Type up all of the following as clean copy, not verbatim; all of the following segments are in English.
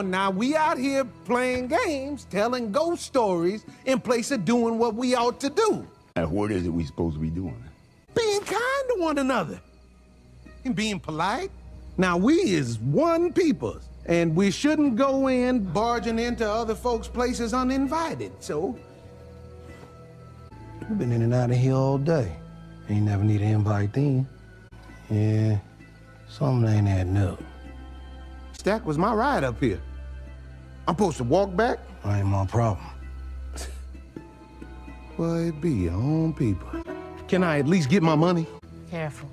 Now we out here playing games, telling ghost stories in place of doing what we ought to do. And what is it we supposed to be doing? Being kind to one another and being polite. Now we is one people, and we shouldn't go in barging into other folks' places uninvited, so... We've been in and out of here all day. Ain't never need an invite then. Yeah, something ain't adding up. Stack was my ride up here. I'm supposed to walk back? Ain't my problem. Well, it be your own people. Can I at least get my money? Careful.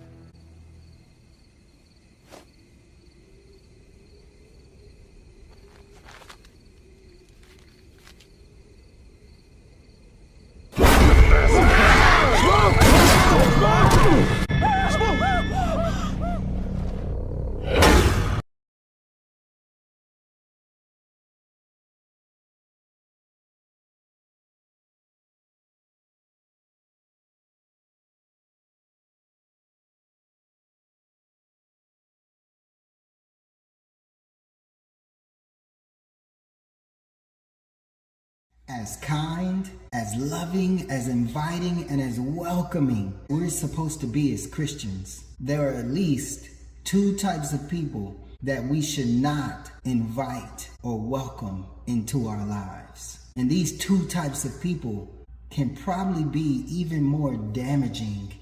As kind, as loving, as inviting, and as welcoming we're supposed to be as Christians, there are at least two types of people that we should not invite or welcome into our lives. And these two types of people can probably be even more damaging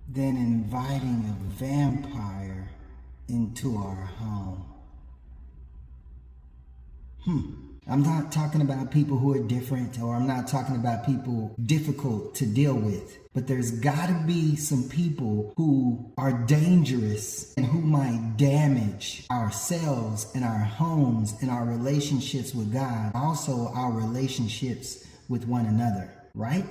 than inviting a vampire into our home. I'm not talking about people who are different, or I'm not talking about people difficult to deal with. But there's gotta be some people who are dangerous and who might damage ourselves and our homes and our relationships with God, also our relationships with one another, right?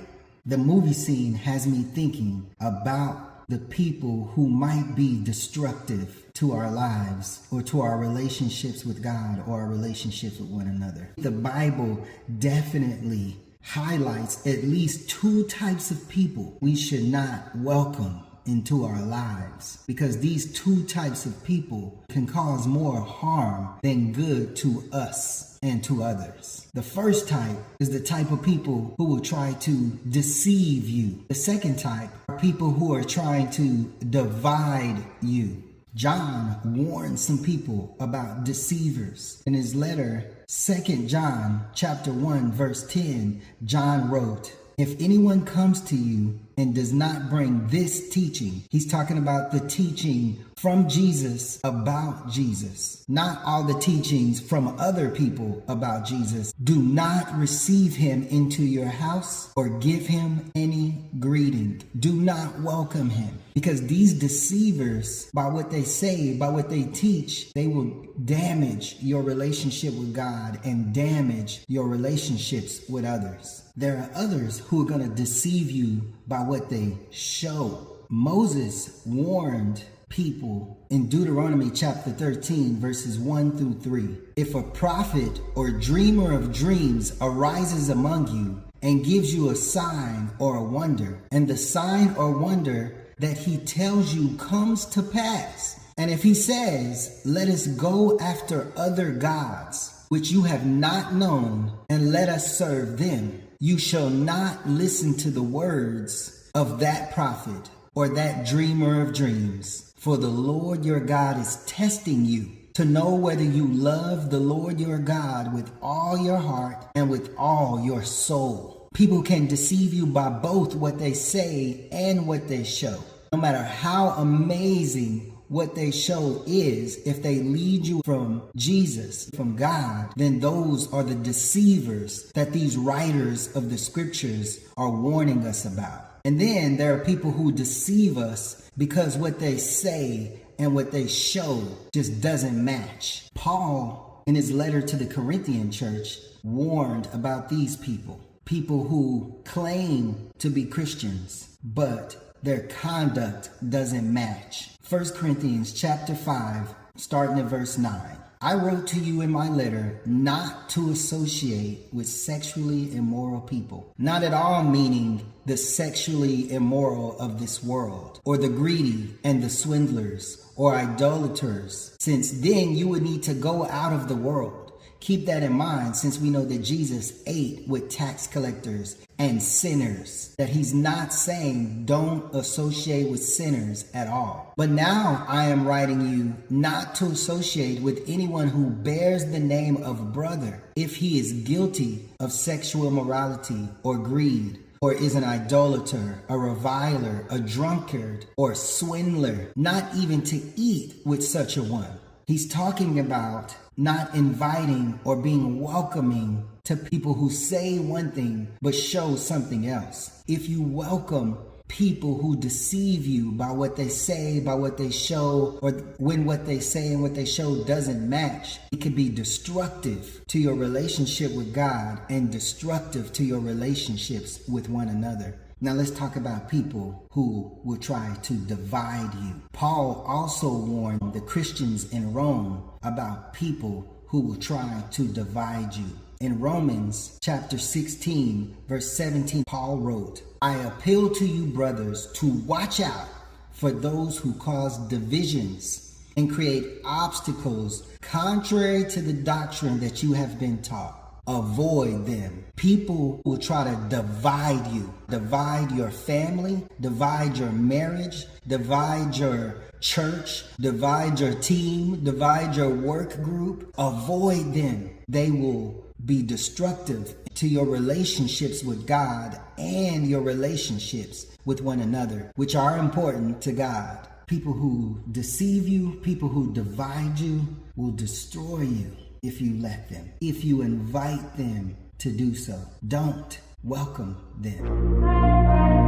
The movie scene has me thinking about the people who might be destructive to our lives or to our relationships with God or our relationships with one another. The Bible definitely highlights at least two types of people we should not welcome into our lives, because these two types of people can cause more harm than good to us and to others. The first type is the type of people who will try to deceive you. The second type are people who are trying to divide you. John warned some people about deceivers. In his letter, 2 John chapter 1 verse 10, John wrote, "If anyone comes to you and does not bring this teaching," he's talking about the teaching from Jesus about Jesus, not all the teachings from other people about Jesus, "do not receive him into your house or give him any greeting." Do not welcome him, because these deceivers, by what they say, by what they teach, they will damage your relationship with God and damage your relationships with others. There are others who are going to deceive you by what they show. Moses warned people in Deuteronomy chapter 13 verses 1 through 3. "If a prophet or dreamer of dreams arises among you and gives you a sign or a wonder, and the sign or wonder that he tells you comes to pass, and if he says, 'Let us go after other gods, which you have not known, and let us serve them,' you shall not listen to the words of that prophet or that dreamer of dreams. For the Lord your God is testing you to know whether you love the Lord your God with all your heart and with all your soul." People can deceive you by both what they say and what they show. No matter how amazing what they show is, if they lead you from Jesus, from God, then those are the deceivers that these writers of the scriptures are warning us about. And then there are people who deceive us because what they say and what they show just doesn't match. Paul, in his letter to the Corinthian church, warned about these people. People who claim to be Christians, but their conduct doesn't match. 1 Corinthians chapter 5, starting at verse 9. "I wrote to you in my letter not to associate with sexually immoral people, not at all meaning the sexually immoral of this world, or the greedy and the swindlers, or idolaters, since then you would need to go out of the world. Keep that in mind, since we know that Jesus ate with tax collectors and sinners, that he's not saying don't associate with sinners at all. But now I am writing you not to associate with anyone who bears the name of brother if he is guilty of sexual immorality or greed, or is an idolater, a reviler, a drunkard, or swindler, not even to eat with such a one. He's talking about not inviting or being welcoming to people who say one thing but show something else. If you welcome people who deceive you by what they say, by what they show, or when what they say and what they show doesn't match, it could be destructive to your relationship with God and destructive to your relationships with one another. Now let's talk about people who will try to divide you. Paul also warned the Christians in Rome about people who will try to divide you. In Romans chapter 16, verse 17, Paul wrote, I appeal to you, brothers, to watch out for those who cause divisions and create obstacles contrary to the doctrine that you have been taught. Avoid them. People will try to divide you, divide your family, divide your marriage, divide your church, divide your team, divide your work group. Avoid them. They will be destructive to your relationships with God and your relationships with one another, which are important to God. People who deceive you, people who divide you, will destroy you if you let them, if you invite them to do so. Don't welcome them.